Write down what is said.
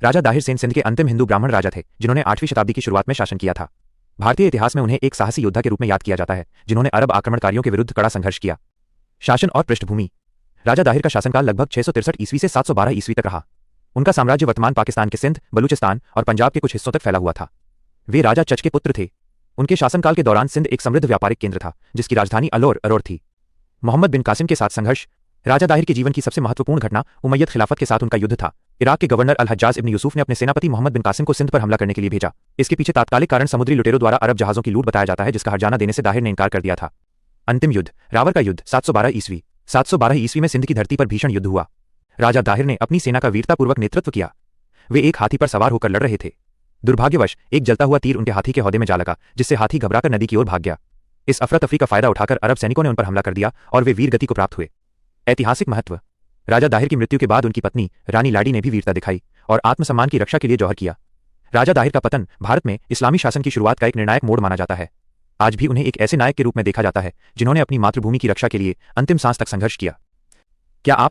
राजा दाहिर सेन सिंध के अंतिम हिंदू ब्राह्मण राजा थे जिन्होंने 8वीं शताब्दी की शुरुआत में शासन किया था। भारतीय इतिहास में उन्हें एक साहसी योद्धा के रूप में याद किया जाता है जिन्होंने अरब आक्रमणकारियों के विरुद्ध कड़ा संघर्ष किया। शासन और पृष्ठभूमि। राजा दाहिर का शासनकाल लगभग 663 ईस्वी से 712 ईस्वी तक रहा। उनका साम्राज्य वर्तमान पाकिस्तान के सिंध, बलूचिस्तान और पंजाब के कुछ हिस्सों तक फैला हुआ था। वे राजा चच के पुत्र थे। उनके शासनकाल के दौरान सिंध एक समृद्ध व्यापारिक केंद्र था जिसकी राजधानी अरोर थी। मोहम्मद बिन कासिम के साथ संघर्ष। राजा दाहिर के जीवन की सबसे महत्वपूर्ण घटना उमैयद खिलाफत के साथ उनका युद्ध था। इराक के गवर्नर अल हज्जाज इब्न यूसुफ ने अपने सेनापति मोहम्मद बिन कासिम को सिंध पर हमला करने के लिए भेजा। इसके पीछे तात्कालिक कारण समुद्री लुटेरों द्वारा अरब जहाजों की लूट बताया जाता है जिसका हर्जाना देने से दाहिर ने इनकार कर दिया था। अंतिम युद्ध, रावर का युद्ध, 712 ईस्वी। 712 ईस्वी में सिंध की धरती पर भीषण युद्ध हुआ। राजा दाहिर ने अपनी सेना का वीरतापूर्वक नेतृत्व किया। वे एक हाथी पर सवार होकर लड़ रहे थे। दुर्भाग्यवश एक जलता हुआ तीर उनके हाथी के हौदे में जा लगा जिससे हाथी घबराकर नदी की ओर भाग गया। इस अफरा तफरी का फायदा उठाकर अरब सैनिकों ने उन पर हमला कर दिया और वे वीर गति को प्राप्त हुए। ऐतिहासिक महत्व। राजा दाहिर की मृत्यु के बाद उनकी पत्नी रानी लाडी ने भी वीरता दिखाई और आत्मसम्मान की रक्षा के लिए जौहर किया। राजा दाहिर का पतन भारत में इस्लामी शासन की शुरुआत का एक निर्णायक मोड़ माना जाता है। आज भी उन्हें एक ऐसे नायक के रूप में देखा जाता है जिन्होंने अपनी मातृभूमि की रक्षा के लिए अंतिम सांस तक संघर्ष किया। क्या आप